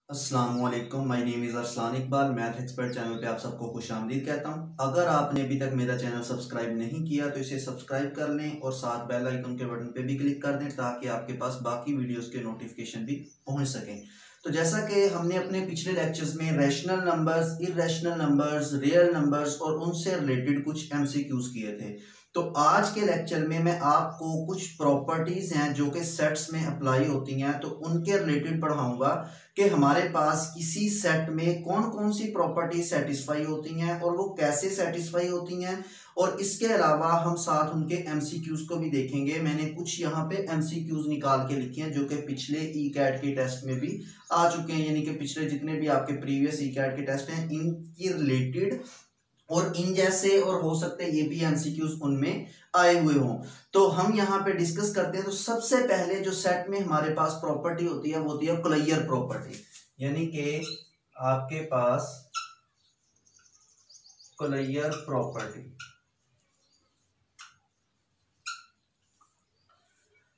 अस्सलामुअलैकुम, my name is Arsalan Iqbal. Math expert channel पे आप सबको खुशामदीद कहता हूं। अगर आपने अभी तक मेरा चैनल सब्सक्राइब नहीं किया तो इसे सब्सक्राइब कर लें और साथ बेल आइकन के बटन पे भी क्लिक कर दें ताकि आपके पास बाकी वीडियोस के नोटिफिकेशन भी पहुंच सकें। तो जैसा कि हमने अपने पिछले लेक्चर्स में rational numbers, irrational numbers, real numbers और उनसे रिलेटेड कुछ एमसीक्यूज किए थे, तो आज के लेक्चर में मैं आपको कुछ प्रॉपर्टीज हैं जो कि सेट्स में अप्लाई होती हैं तो उनके रिलेटेड पढ़ाऊंगा कि हमारे पास किसी सेट में कौन कौन सी प्रॉपर्टी सेटिस्फाई होती हैं और वो कैसे सेटिस्फाई होती हैं। और इसके अलावा हम साथ उनके एमसीक्यूज को भी देखेंगे। मैंने कुछ यहाँ पे एमसीक्यूज निकाल के लिखे हैं जो कि पिछले ई कैट के टेस्ट में भी आ चुके हैं, यानी कि पिछले जितने भी आपके प्रीवियस ई कैट के टेस्ट हैं इनकी रिलेटेड और इन जैसे और हो सकते हैं ये भी एमसीक्यूज उनमें आए हुए हों। तो हम यहाँ पे डिस्कस करते हैं। तो सबसे पहले जो सेट में हमारे पास प्रॉपर्टी होती है वो होती है क्लोजर प्रॉपर्टी, यानी कि आपके पास क्लोजर प्रॉपर्टी।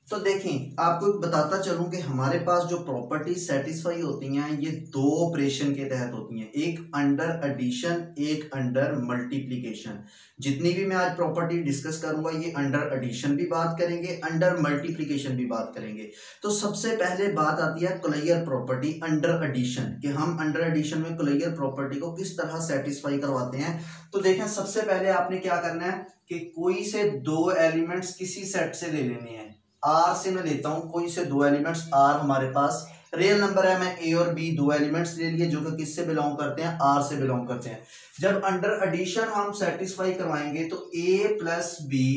तो देखें, आपको बताता चलूं कि हमारे पास जो प्रॉपर्टी सेटिस्फाई होती हैं ये दो ऑपरेशन के तहत होती हैं, एक अंडर एडिशन, एक अंडर मल्टीप्लिकेशन। जितनी भी मैं आज प्रॉपर्टी डिस्कस करूंगा ये अंडर एडिशन भी बात करेंगे, अंडर मल्टीप्लिकेशन भी बात करेंगे। तो सबसे पहले बात आती है क्लोजर प्रॉपर्टी अंडर एडिशन, कि हम अंडर एडिशन में क्लोजर प्रॉपर्टी को किस तरह सेटिस्फाई करवाते हैं। तो देखें, सबसे पहले आपने क्या करना है कि कोई से दो एलिमेंट्स किसी सेट से ले लेने हैं। आर से मैं लेता हूं कोई से दो एलिमेंट्स, आर हमारे पास रियल नंबर है, मैं ए और बी दो एलिमेंट्स ले लिए जो कि किससे बिलोंग करते हैं, आर से बिलोंग करते हैं। जब अंडर एडिशन हम सेटिस्फाई करवाएंगे तो A plus B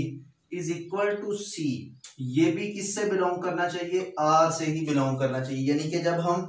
is equal to C, ये भी किससे बिलोंग करना चाहिए, आर से ही बिलोंग करना चाहिए। यानी कि जब हम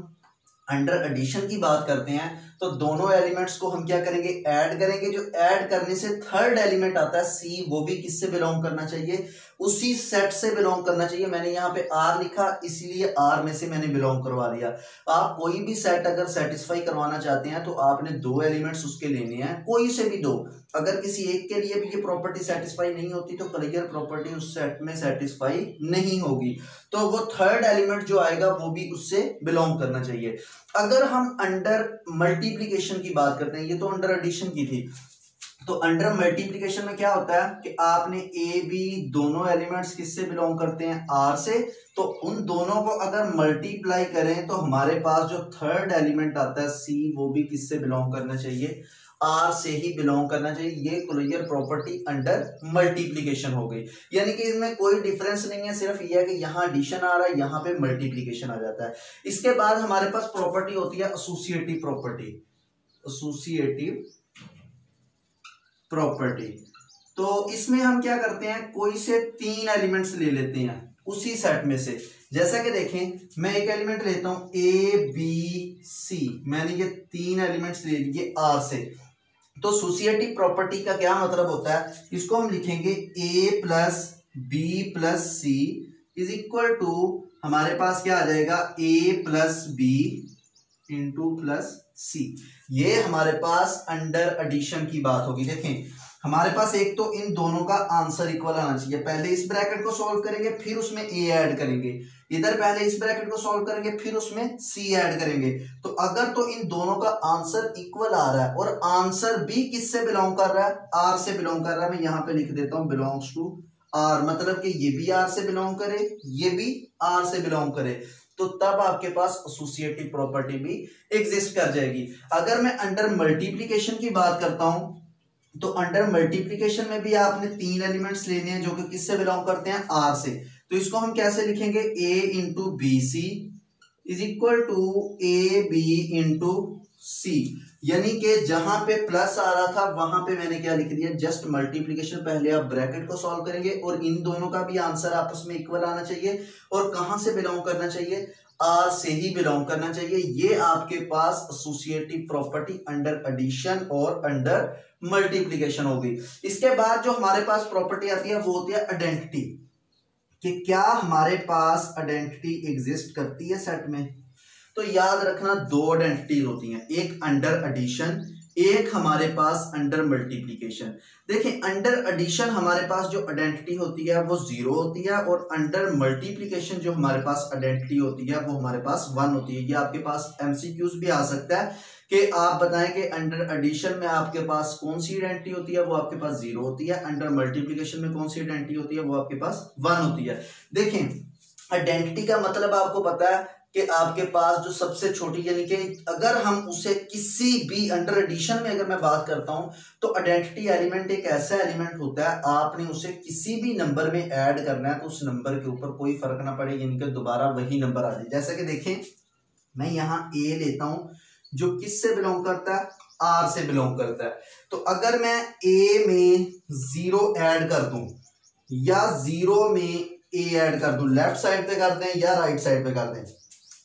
अंडर एडिशन की बात करते हैं तो दोनों एलिमेंट्स को हम क्या करेंगे, ऐड करेंगे। जो ऐड करने से थर्ड एलिमेंट आता है सी, वो भी किससे बिलोंग करना चाहिए, उसी सेट से बिलोंग करना चाहिए। मैंने यहाँ पे आर लिखा इसलिए आर में से मैंने बिलोंग करवा दिया। आप कोई भी सेट अगर सेटिस्फाई करवाना चाहते हैं तो आपने दो एलिमेंट्स उसके लेने हैं, कोई से भी दो। अगर किसी एक के लिए भी ये प्रॉपर्टी सेटिस्फाई नहीं होती तो क्लोजर प्रॉपर्टी उस सेट में सेटिस्फाई नहीं होगी, तो वो थर्ड एलिमेंट जो आएगा वो भी उससे बिलोंग करना चाहिए। अगर हम अंडर मल्टीप्लिकेशन की बात करते हैं, ये तो अंडर एडिशन की थी, तो अंडर मल्टीप्लिकेशन में क्या होता है कि आपने ए बी दोनों एलिमेंट्स किससे बिलोंग करते हैं, आर से। तो उन दोनों को अगर मल्टीप्लाई करें तो हमारे पास जो थर्ड एलिमेंट आता है सी, वो भी किससे बिलोंग करना चाहिए, आर से ही बिलोंग करना चाहिए। ये क्लोजर प्रॉपर्टी अंडर मल्टीप्लिकेशन हो गई। यानी कि इसमें कोई डिफरेंस नहीं है, सिर्फ ये है कि यहाँ एडिशन आ रहा है, यहाँ पे मल्टीप्लिकेशन आ जाता है। इसके बाद हमारे पास प्रॉपर्टी होती है एसोसिएटिव प्रॉपर्टी। एसोसिएटिव प्रॉपर्टी, तो इसमें हम क्या करते हैं, कोई से तीन एलिमेंट्स ले लेते हैं उसी सेट में से। जैसा कि देखें, मैं एक एलिमेंट लेता हूं ए बी सी, मैंने ये तीन एलिमेंट्स ले लिए आर से। तो एसोसिएटिव प्रॉपर्टी का क्या मतलब होता है, इसको हम लिखेंगे A plus B plus C is equal to, हमारे पास क्या आ जाएगा, A plus B into plus C. ये हमारे पास अंडर एडिशन की बात होगी। देखें, हमारे पास एक तो इन दोनों का आंसर इक्वल आना चाहिए। पहले इस ब्रैकेट को सॉल्व करेंगे फिर उसमें ए ऐड करेंगे, इधर पहले इस ब्रैकेट को सॉल्व करेंगे फिर उसमें सी ऐड करेंगे। तो अगर तो इन दोनों का आंसर इक्वल आ रहा है और आंसर भी किससे बिलोंग कर रहा है, आर से बिलोंग कर रहा है, मैं यहाँ पे लिख देता हूं बिलोंग्स टू आर, मतलब कि ये भी आर से बिलोंग करे, ये भी आर से बिलोंग करे, तो तब आपके पास एसोसिएटिव प्रॉपर्टी भी एग्जिस्ट कर जाएगी। अगर मैं अंडर मल्टीप्लिकेशन की बात करता हूं तो अंडर मल्टीप्लिकेशन में भी आपने तीन एलिमेंट्स लेने हैं जो कि किससे बिलोंग करते हैं, आर से। तो इसको हम कैसे लिखेंगे, A into B C is equal to A B into C. यानी कि जहां पे प्लस आ रहा था वहां पे मैंने क्या लिख दिया, जस्ट मल्टीप्लिकेशन। पहले आप ब्रैकेट को सॉल्व करेंगे और इन दोनों का भी आंसर आपस में इक्वल आना चाहिए और कहां से बिलोंग करना चाहिए, आर से ही बिलोंग करना चाहिए। ये आपके पास एसोसिएटिव प्रॉपर्टी अंडर एडिशन और अंडर मल्टीप्लिकेशन होगी। इसके बाद जो हमारे पास प्रॉपर्टी आती है वो होती है आइडेंटिटी, कि क्या हमारे पास आइडेंटिटी एग्जिस्ट करती है सेट में। तो याद रखना दो आइडेंटिटी होती हैं, एक अंडर एडिशन, एक हमारे पास अंडर मल्टीप्लीकेशन। देखें अंडर एडिशन हमारे पास जो आइडेंटिटी होती है वो 0 होती है, और अंडर मल्टीप्लीकेशन जो हमारे पास आइडेंटिटी होती है वो हमारे पास 1 होती है। ये आपके पास एमसीक्यूज भी आ सकता है कि आप बताएं कि अंडर एडिशन में आपके पास कौन सी आइडेंटिटी होती है, वो आपके पास 0 होती है। अंडर मल्टीप्लीकेशन में कौन सी आइडेंटिटी होती है, वो आपके पास 1 होती है। देखें आइडेंटिटी का मतलब आपको पता है कि आपके पास जो सबसे छोटी, यानी कि अगर हम उसे किसी भी अंडर एडिशन में अगर मैं बात करता हूं तो आइडेंटिटी एलिमेंट एक ऐसा एलिमेंट होता है, आपने उसे किसी भी नंबर में ऐड करना है तो उस नंबर के ऊपर कोई फर्क ना पड़े, यानी कि दोबारा वही नंबर आ जाए। जैसे कि देखें मैं यहाँ ए लेता हूं जो किस से बिलोंग करता है, आर से बिलोंग करता है। तो अगर मैं ए में 0 ऐड कर दूं या 0 में ए ऐड कर दूं, लेफ्ट साइड पे कर दें या राइट साइड पे कर दें,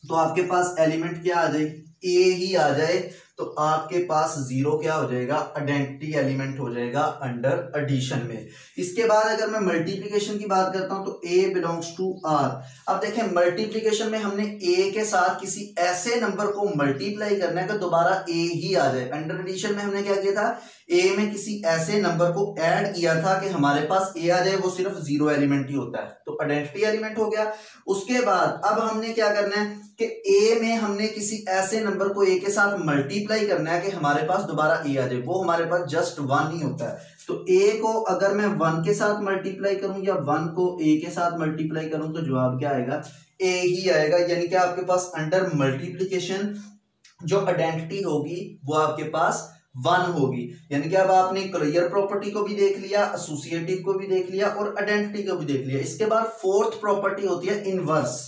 तो आपके पास एलिमेंट क्या आ जाए, ए ही आ जाए, तो आपके पास 0 क्या हो जाएगा, आइडेंटिटी एलिमेंट हो जाएगा अंडर एडिशन में। इसके बाद अगर मैं मल्टीप्लिकेशन की बात करता हूं तो ए बिलोंग्स टू आर। अब देखें मल्टीप्लिकेशन में हमने ए के साथ किसी ऐसे नंबर को मल्टीप्लाई करना है कि दोबारा ए ही आ जाए। अंडर एडिशन में हमने क्या किया था, ए में किसी ऐसे नंबर को ऐड किया था कि हमारे पास ए आ जाए, वो सिर्फ 0 एलिमेंट ही होता है, तो आइडेंटिटी एलिमेंट हो गया। उसके बाद अब हमने क्या करना है कि ए में हमने किसी ऐसे नंबर को ए के साथ मल्टीप्लाई करना है कि हमारे पास दोबारा ए आ जाए, वो हमारे पास जस्ट 1 ही होता है। तो ए को अगर मैं 1 के साथ मल्टीप्लाई करूं या 1 को ए के साथ मल्टीप्लाई करूं तो जवाब क्या आएगा, ए ही आएगा। यानी कि आपके पास अंडर मल्टीप्लिकेशन जो आइडेंटिटी होगी वो आपके पास 1 होगी। यानी कि अब आपने क्लियर प्रॉपर्टी को भी देख लिया, एसोसिएटिव को भी देख लिया और आइडेंटिटी को भी देख लिया। इसके बाद फोर्थ प्रॉपर्टी होती है इनवर्स।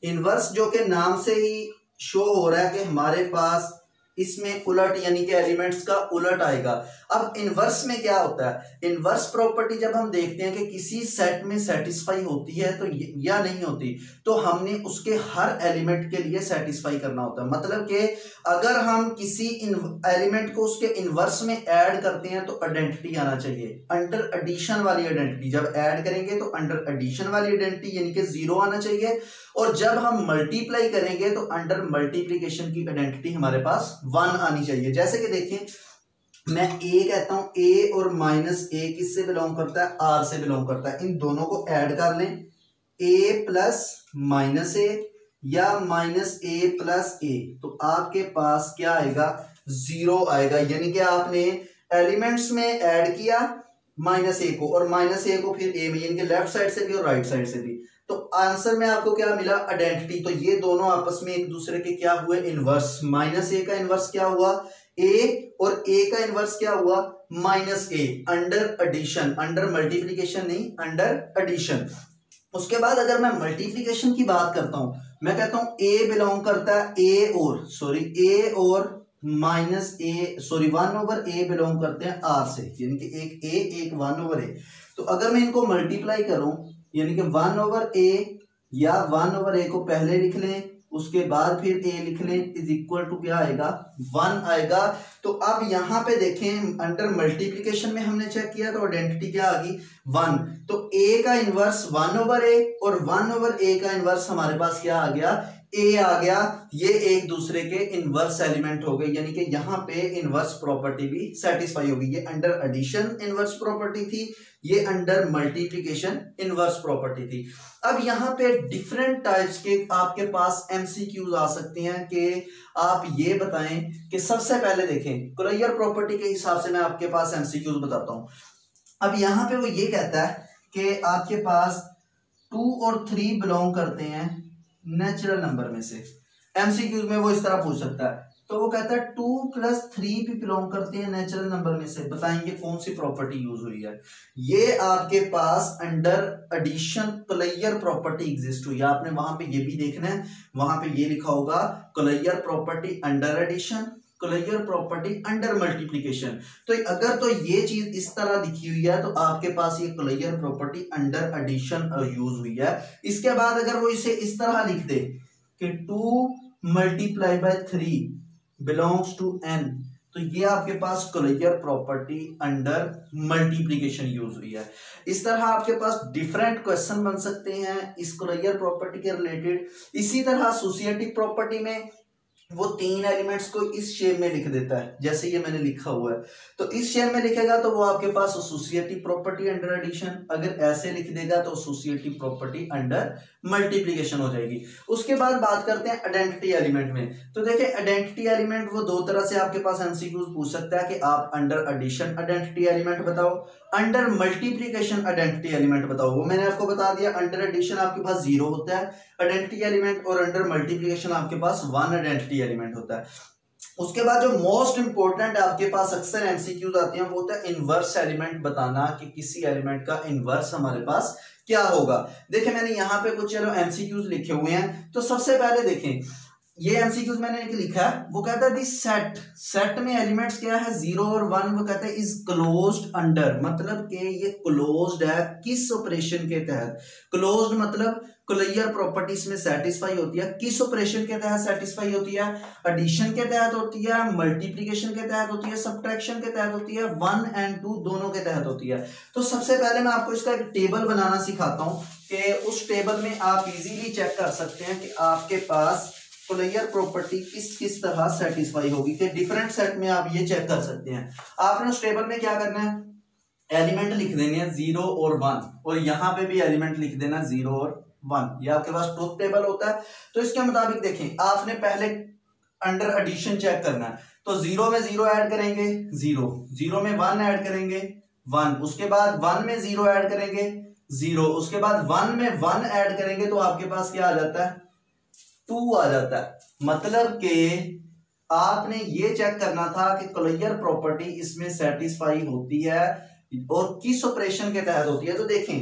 इनवर्स जो कि नाम से ही शो हो रहा है कि हमारे पास इसमें उलट, यानी कि एलिमेंट्स का उलट आएगा। अब इनवर्स में क्या होता है, इनवर्स प्रॉपर्टी जब हम देखते हैं कि किसी सेट में सेटिस्फाई होती है तो या नहीं होती, तो हमने उसके हर एलिमेंट के लिए सेटिस्फाई करना होता है। मतलब कि अगर हम किसी एलिमेंट को उसके इनवर्स में ऐड करते हैं तो आइडेंटिटी आना चाहिए, अंडर एडिशन वाली आइडेंटिटी। जब ऐड करेंगे तो अंडर एडिशन वाली आइडेंटिटी यानी कि 0 आना चाहिए, और जब हम मल्टीप्लाई करेंगे तो अंडर मल्टीप्लिकेशन की आइडेंटिटी हमारे पास 1 आनी चाहिए। जैसे कि देखें मैं ए कहता हूं, ए और माइनस ए किससे बिलोंग करता है, आर से बिलोंग करता है। इन दोनों को ऐड कर लें, ए प्लस माइनस ए या माइनस ए प्लस ए, तो आपके पास क्या आएगा, 0 आएगा। यानी कि आपने एलिमेंट्स में ऐड किया माइनस ए को और माइनस ए को फिर ए में, यानी कि लेफ्ट साइड से भी और राइट साइड से भी, तो आंसर में आपको क्या मिला, आइडेंटिटी। तो ये दोनों आपस में एक दूसरे के क्या हुए, इनवर्स। माइनस ए का इनवर्स क्या हुआ, ए, और ए का इनवर्स क्या हुआ, माइनस ए। अंडर एडिशन, अंडर मल्टीप्लिकेशन नहीं, अंडर एडिशन। उसके बाद अगर मैं मल्टीप्लिकेशन की बात करता हूं, मैं कहता हूं ए बिलोंग करता है ए और माइनस ए, 1/a बिलोंग करते हैं आर से, यानी कि एक ए एक 1/a। तो अगर मैं इनको मल्टीप्लाई करूं, यानी कि 1/a या 1/a को पहले लिख लें, उसके बाद फिर a लिख लें, इज इक्वल टू क्या आएगा, 1 आएगा। तो अब यहां पे देखें अंडर मल्टीप्लिकेशन में हमने चेक किया तो आइडेंटिटी क्या आ गई, 1। तो a का इनवर्स 1/a और 1/a का इनवर्स हमारे पास क्या आ गया, ए आ गया। ये एक दूसरे के इनवर्स एलिमेंट हो गए, यानी कि यहाँ पे इनवर्स प्रॉपर्टी भी सेटिस्फाई होगी। ये अंडर एडिशन इनवर्स प्रॉपर्टी थी, ये अंडर मल्टीप्लिकेशन इनवर्स प्रॉपर्टी थी। अब यहाँ पे डिफरेंट टाइप्स के आपके पास एमसीक्यूज आ सकते हैं कि आप ये बताएं कि सबसे पहले देखें क्लोजर प्रॉपर्टी के हिसाब से मैं आपके पास एमसीक्यूज बताता हूं। अब यहाँ पे वो ये कहता है कि आपके पास 2 और 3 बिलोंग करते हैं नेचुरल नंबर में से। एमसीक्यूज में वो इस तरह पूछ सकता है, तो वो कहता है 2 + 3 भी बिलोंग करते हैं नेचुरल नंबर में से, बताएंगे कौन सी प्रॉपर्टी यूज हुई है। ये आपके पास under addition closure property exist हुई है। आपने वहां पे ये भी देखना है, वहां पे ये लिखा होगा closure property under addition, closure property under multiplication. तो अगर तो ये चीज इस तरह लिखी हुई है तो आपके पास ये closure property under addition use हुई है। इसके बाद अगर वो इसे इस तरह लिख दे कि 2 × 3 बिलोंग्स टू n, तो ये आपके पास closure property under multiplication use हुई है। इस तरह आपके पास डिफरेंट क्वेश्चन बन सकते हैं इस क्लोजर प्रॉपर्टी के रिलेटेड। इसी तरह एसोसिएटिव प्रॉपर्टी में वो तीन एलिमेंट्स को इस शेप में लिख देता है, जैसे ये मैंने लिखा हुआ है। तो इस शेप में लिखेगा तो वो आपके पास एसोसिएटिव प्रॉपर्टी अंडर एडिशन, अगर ऐसे लिख देगा तो एसोसिएटिव प्रॉपर्टी अंडर मल्टीप्लिकेशन हो जाएगी। उसके बाद बात करते हैं आइडेंटिटी एलिमेंट में। तो देखिए आइडेंटिटी एलिमेंट वो दो तरह से आपके पास एमसीक्यूज पूछ सकता है कि आप अंडर एडिशन आइडेंटिटी एलिमेंट बताओ, अंडर मल्टीप्लिकेशन आइडेंटिटी एलिमेंट बताओ। वो मैंने आपको बता दिया, अंडर एडिशन आपके पास 0 होता है आइडेंटिटी एलिमेंट, और अंडर मल्टीप्लिकेशन आपके पास 1 आइडेंटिटी एलिमेंट होता है। उसके बाद जो मोस्ट इंपॉर्टेंट आपके पास अक्सर एमसीक्यूज आते हैं वो होता है इनवर्स एलिमेंट बताना, कि किसी एलिमेंट का इनवर्स हमारे पास क्या होगा। देखिए मैंने यहाँ पे कुछ चलो एमसीक्यूज लिखे हुए हैं। तो सबसे पहले देखें, ये एमसीक्यूज मैंने लिखा है, वो कहता है दिस सेट, सेट में एलिमेंट्स क्या है 0 और 1, वो कहता है इज क्लोज्ड अंडर, मतलब कि ये क्लोज्ड है किस ऑपरेशन के तहत। क्लोज्ड मतलब क्लियर प्रॉपर्टीज में सेटिस्फाई होती है, किस ऑपरेशन के तहत सेटिस्फाई होती है, एडिशन के तहत होती है, मल्टीप्लिकेशन के तहत होती है, सब्ट्रैक्शन के तहत होती है, 1 और 2 दोनों के तहत होती है। तो सबसे पहले मैं आपको इसका एक टेबल बनाना सिखाता हूं कि उस टेबल में आप इजीली चेक कर सकते हैं कि आपके पास क्लियर प्रॉपर्टी किस किस तरह सेटिस्फाई होगी, कि डिफरेंट सेट में आप ये चेक कर सकते हैं। आपने उस टेबल में क्या करना है, एलिमेंट लिख देने हैं 0 और 1, और यहाँ पे भी एलिमेंट लिख देना 0 और 1। ये आपके पास ट्रूथ टेबल होता है। तो इसके मुताबिक देखें, आपने पहले अंडर एडिशन चेक करना है, तो 0 में 0 ऐड करेंगे 0, 0 में 1 ऐड करेंगे 1, उसके बाद 1 में 0 ऐड करेंगे 0, उसके बाद 1 में 1 ऐड करेंगे तो आपके पास क्या आ जाता है 2 आ जाता है। मतलब कि आपने ये चेक करना था कि क्लियर प्रॉपर्टी इसमें सेटिस्फाई होती है और किस ऑपरेशन के तहत होती है। तो देखें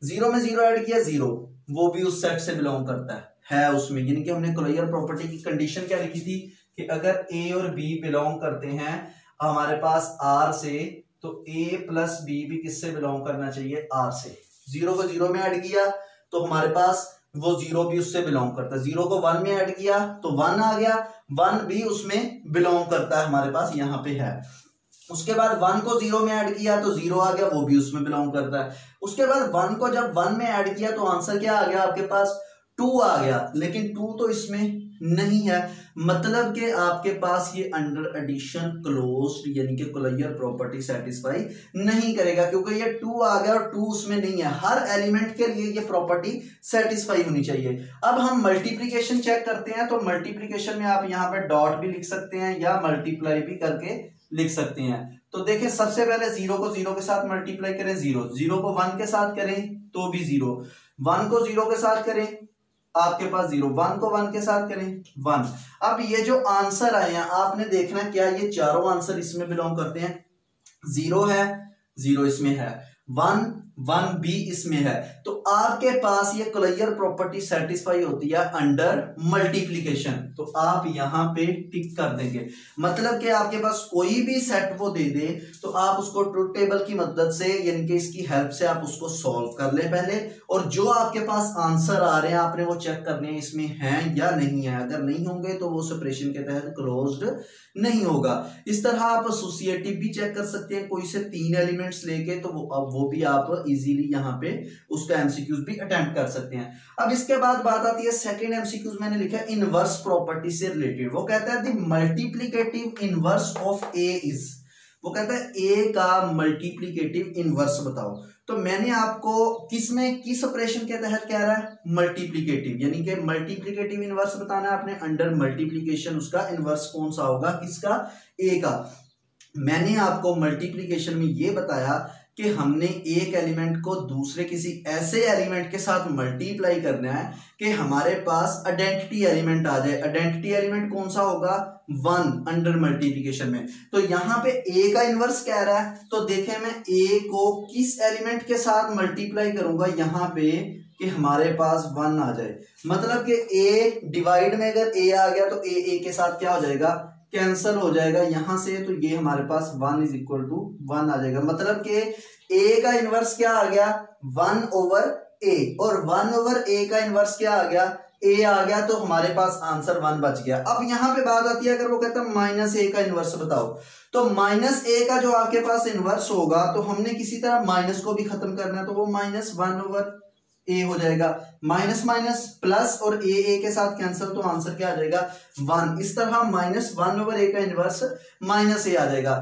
0 में 0 ऐड किया 0, वो भी उस सेट से बिलोंग करता है उसमें, यानी कि हमने क्लियर प्रॉपर्टी की कंडीशन क्या लिखी थी कि अगर ए और बी बिलोंग करते हैं हमारे पास आर से, तो ए प्लस बी भी किससे बिलोंग करना चाहिए, आर से। 0 को 0 में ऐड किया तो हमारे पास वो 0 भी उससे बिलोंग करता है, 0 को 1 में ऐड किया तो 1 आ गया, 1 भी उसमें बिलोंग करता है, हमारे पास यहाँ पे है। उसके बाद 1 को 0 में ऐड किया तो 0 आ गया, वो भी उसमें बिलोंग करता है। उसके बाद 1 को जब 1 में ऐड किया तो आंसर क्या आ गया आपके पास 2 आ गया, लेकिन 2 तो इसमें नहीं है, मतलब कि आपके पास ये अंडर एडिशन क्लोज्ड यानी कि क्लियर प्रॉपर्टी सेटिस्फाई नहीं करेगा, क्योंकि ये 2 आ गया और 2 उसमें नहीं है। हर एलिमेंट के लिए ये प्रॉपर्टी सेटिस्फाई होनी चाहिए। अब हम मल्टीप्लिकेशन चेक करते हैं, तो मल्टीप्लिकेशन में आप यहाँ पे डॉट भी लिख सकते हैं या मल्टीप्लाई भी करके लिख सकते हैं। तो देखिए सबसे पहले 0 को 0 के साथ मल्टीप्लाई करें 0, 0 को 1 के साथ करें तो भी 0, 1 को 0 के साथ करें आपके पास 0, 1 को 1 के साथ करें 1। अब ये जो आंसर आए हैं आपने देखना क्या ये चारों आंसर इसमें बिलोंग करते हैं, 0 है 0 इसमें है, 1 1 भी इसमें है, तो आपके पास ये क्लियर प्रॉपर्टी सेटिस्फाई होती है अंडर मल्टीप्लिकेशन। तो आप यहां पे टिक कर देंगे, मतलब कि आपके पास कोई भी सेट वो दे दे तो आप उसको ट्रूथ टेबल की मदद से यानी कि इसकी हेल्प से आप उसको सॉल्व कर ले पहले, और जो आपके पास आंसर आ रहे हैं आपने वो चेक करने हैं इसमें हैं या नहीं है। अगर नहीं होंगे तो वो सेपरेशन के तहत क्लोज्ड नहीं होगा। इस तरह आप एसोसिएटिव भी चेक कर सकते हैं, कोई से 3 एलिमेंट्स लेके, तो वो भी आप इजीली यहाँ पे उसका एमसीक्यूज भी अटेम्प्ट कर सकते हैं। अब इसके बाद बात आती है सेकंड एमसीक्यूज मैंने लिखा है इनवर्स प्रॉपर्टी से रिलेटेड। वो कहता है the multiplicative inverse of A is, वो कहता है ए का मल्टीप्लिकेटिव इनवर्स बताओ। तो मैंने आपको किस ऑपरेशन के तहत कह रहा है, मल्टीप्लिकेटिव, यानी कि मल्टीप्लिकेटिव इनवर्स बताना है आपने अंडर मल्टीप्लिकेशन, उसका इनवर्स कौन सा होगा, किसका, ए का। मैंने आपको मल्टीप्लिकेशन में ये बताया कि हमने एक एलिमेंट को दूसरे किसी ऐसे एलिमेंट के साथ मल्टीप्लाई करना है कि हमारे पास आइडेंटिटी एलिमेंट आ जाए। आइडेंटिटी एलिमेंट कौन सा होगा, 1 अंडर मल्टीप्लिकेशन में। तो यहाँ पे ए का इनवर्स कह रहा है, तो देखें मैं ए को किस एलिमेंट के साथ मल्टीप्लाई करूंगा यहाँ पे कि हमारे पास 1 आ जाए, मतलब कि ए डिवाइड में अगर ए आ गया तो ए के साथ क्या हो जाएगा, कैंसल हो जाएगा यहां से, तो ये हमारे पास 1 इज इक्वल टू 1 आ जाएगा। मतलब कि ए का इनवर्स क्या आ गया, 1 ओवर ए, और 1 ओवर ए का इनवर्स क्या आ गया, ए आ गया, तो हमारे पास आंसर 1 बच गया। अब यहां पे बात आती है अगर वो कहता है माइनस ए का इनवर्स बताओ, तो माइनस ए का जो आपके पास इनवर्स होगा तो हमने किसी तरह माइनस को भी खत्म करना है, तो वो -1 ओवर ए हो जाएगा, माइनस माइनस प्लस और ए के साथ कैंसिल, तो आंसर क्या आ जाएगा 1। इस तरह -1/a का इनवर्स -a आ जाएगा।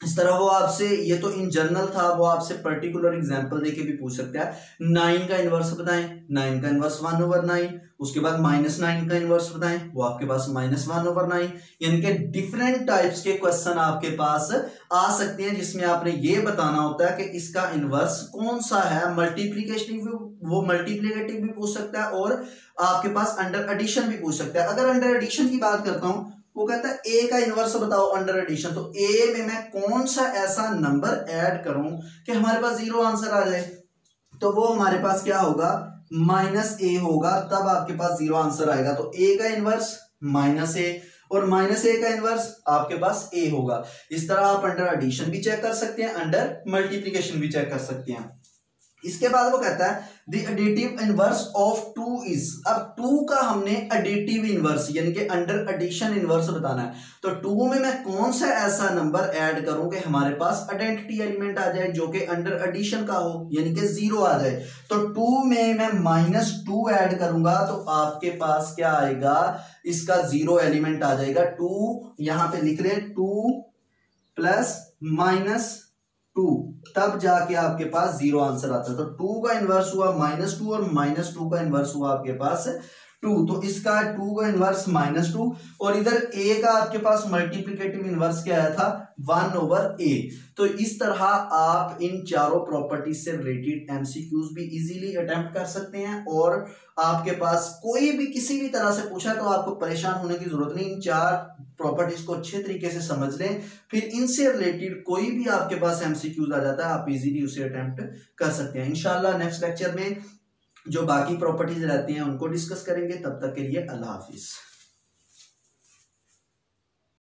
इस तरह वो आपसे, ये तो इन जनरल था, वो आपसे पर्टिकुलर एग्जांपल देके भी पूछ सकता है। 9 का इनवर्स बताएं, 9 का इनवर्स 1/9। उसके बाद -9 का इनवर्स बताएं, वो आपके पास -1/9। यानी कि डिफरेंट टाइप्स के क्वेश्चन आपके पास आ सकते हैं, जिसमें आपने ये बताना होता है कि इसका इनवर्स कौन सा है। मल्टीप्लिकेटिव, वो मल्टीप्लिकेटिव भी पूछ सकता है और आपके पास अंडर एडिशन भी पूछ सकता है। अगर अंडर एडिशन की बात करता हूं, वो कहता है ए का इनवर्स बताओ अंडर एडिशन, तो ए में मैं कौन सा ऐसा नंबर ऐड करूं कि हमारे पास 0 आंसर आ जाए, तो वो हमारे पास क्या होगा -a होगा, तब आपके पास 0 आंसर आएगा। तो a का इनवर्स -a और -a का इनवर्स आपके पास a होगा। इस तरह आप अंडर एडिशन भी चेक कर सकते हैं, अंडर मल्टीप्लिकेशन भी चेक कर सकते हैं। इसके बाद वो कहता है the additive inverse of 2 is, अब 2 का हमने एडिटिव इनवर्स यानी कि अंडर एडिशन इनवर्स बताना है, तो 2 में मैं कौन सा ऐसा नंबर ऐड करूं कि हमारे पास आइडेंटिटी एलिमेंट आ जाए जो कि अंडर एडिशन का हो, यानी कि 0 आ जाए। तो 2 में मैं -2 ऐड करूंगा, तो आपके पास क्या आएगा, इसका 0 एलिमेंट आ जाएगा। 2 यहां पे लिख रहे 2 प्लस -2, तब जाके आपके पास 0 आंसर आता है। तो 2 का इनवर्स हुआ -2 और -2 का इनवर्स हुआ आपके पास 2, तो इसका 2 का इनवर्स -2 और इधर a का आपके पास मल्टीप्लिकेटिव इनवर्स क्या आया था 1/a। तो इस तरह आप इन चारों प्रॉपर्टीज से रिलेटेड एमसीक्यूज भी इजीली अटेम्प्ट कर सकते हैं, और आपके पास कोई भी किसी भी तरह से पूछा तो आपको परेशान होने की जरूरत नहीं। इन 4 प्रॉपर्टीज को अच्छे तरीके से समझ लें, फिर इनसे रिलेटेड कोई भी आपके पास एमसीक्यूज आ जाता है, आप इजीली उसे अटेम्प्ट कर सकते हैं। इंशाल्लाह नेक्स्ट लेक्चर में जो बाकी प्रॉपर्टीज रहती हैं उनको डिस्कस करेंगे। तब तक के लिए अल्लाह हाफिज।